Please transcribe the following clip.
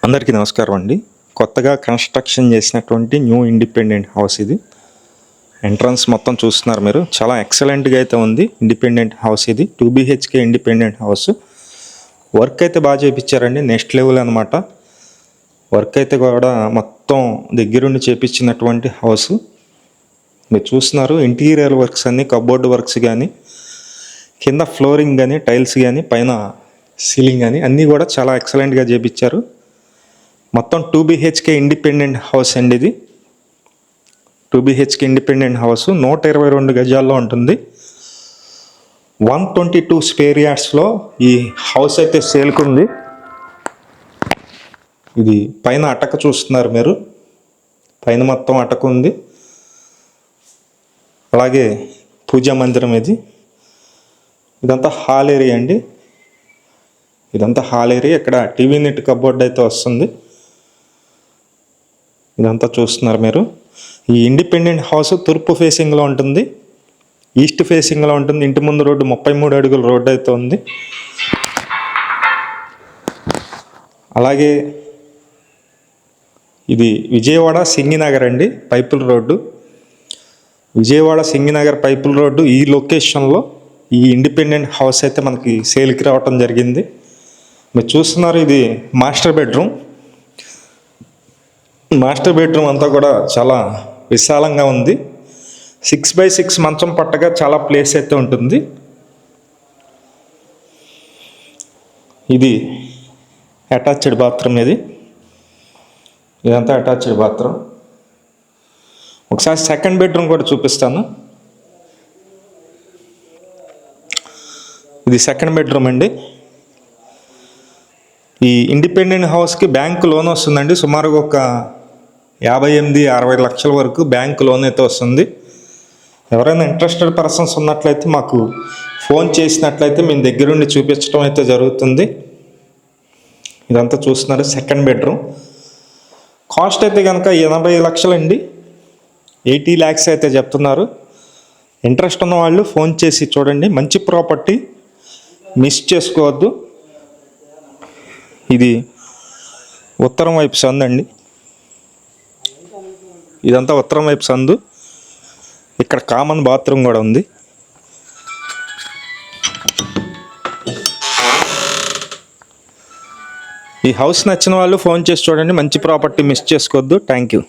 అందరికీ నమస్కారం అండి. కొత్తగా కన్స్ట్రక్షన్ చేసినటువంటి న్యూ ఇండిపెండెంట్ హౌస్ ఇది. ఎంట్రన్స్ మొత్తం చూస్తున్నారు మీరు. చాలా ఎక్సలెంట్గా అయితే ఉంది. ఇండిపెండెంట్ హౌస్ ఇది 2 BHK ఇండిపెండెంట్ హౌస్. వర్క్ అయితే బాగా చేయించారండి, నెక్స్ట్ లెవెల్ అనమాట. వర్క్ అయితే కూడా మొత్తం దగ్గరుండి చేయించినటువంటి హౌస్ మీరు చూస్తున్నారు. ఇంటీరియర్ వర్క్స్ అన్నీ, కబోర్డ్ వర్క్స్ కానీ, కింద ఫ్లోరింగ్ కానీ, టైల్స్ కానీ, పైన సీలింగ్ కానీ అన్నీ కూడా చాలా ఎక్సలెంట్గా చేయించారు. మొత్తం 2 BHK ఇండిపెండెంట్ హౌస్ అండి ఇది. 2 BHK ఇండిపెండెంట్ హౌస్ 122 గజాల్లో ఉంటుంది. 122 స్క్వేర్ యార్డ్స్లో ఈ హౌస్ అయితే సేల్కుంది. ఇది పైన అటక చూస్తున్నారు మీరు. పైన మొత్తం అటక ఉంది. అలాగే పూజా మందిరం ఇది. ఇదంతా హాల్ ఏరియా అండి. ఇదంతా హాల్ ఏరియా. ఇక్కడ టీవీ నెట్ కబోర్డ్ అయితే వస్తుంది. ఇదంతా చూస్తున్నారు మీరు. ఈ ఇండిపెండెంట్ హౌస్ తూర్పు ఫేసింగ్లో ఉంటుంది, ఈస్ట్ ఫేసింగ్లో ఉంటుంది. ఇంటి ముందు రోడ్డు 33 అడుగుల రోడ్డు అయితే ఉంది. అలాగే ఇది విజయవాడ సింగినగర్ అండి, పైపుల్ రోడ్డు. విజయవాడ సింగినగర్ పైపుల్ రోడ్డు ఈ లొకేషన్లో ఈ ఇండిపెండెంట్ హౌస్ అయితే మనకి సేల్కి రావటం జరిగింది. మీరు చూస్తున్నారు, ఇది మాస్టర్ బెడ్రూమ్. మాస్టర్ బెడ్రూమ్ అంతా కూడా చాలా విశాలంగా ఉంది. 6x6 మంచం పట్టగా చాలా ప్లేస్ అయితే ఉంటుంది. ఇది అటాచ్డ్ బాత్రూమ్. ఇదంతా అటాచ్డ్ బాత్రూమ్. ఒకసారి సెకండ్ బెడ్రూమ్ కూడా చూపిస్తాను. ఇది సెకండ్ బెడ్రూమ్ అండి. ఈ ఇండిపెండెంట్ హౌస్కి బ్యాంక్ లోన్ వస్తుందండి. సుమారుగా ఒక 58-60 లక్షల వరకు బ్యాంక్ లోన్ అయితే వస్తుంది. ఎవరైనా ఇంట్రెస్టెడ్ పర్సన్స్ ఉన్నట్లయితే మాకు ఫోన్ చేసినట్లయితే మేము దగ్గరుండి చూపించడం అయితే జరుగుతుంది. ఇదంతా చూస్తున్నారు సెకండ్ బెడ్రూమ్. కాస్ట్ అయితే కనుక 80 లక్షలండి, 80 lakhs అయితే చెప్తున్నారు. ఇంట్రెస్ట్ ఉన్న వాళ్ళు ఫోన్ చేసి చూడండి. మంచి ప్రాపర్టీ, మిస్ చేసుకోవద్దు. ఇది ఉత్తరం వైపు సందు అండి. ఇదంతా ఉత్తరం వైపు సందు. ఇక్కడ కామన్ బాత్రూమ్ కూడా ఉంది. ఈ హౌస్ నచ్చిన వాళ్ళు ఫోన్ చేసి చూడండి. మంచి ప్రాపర్టీ, మిస్ చేసుకోవద్దు. Thank you.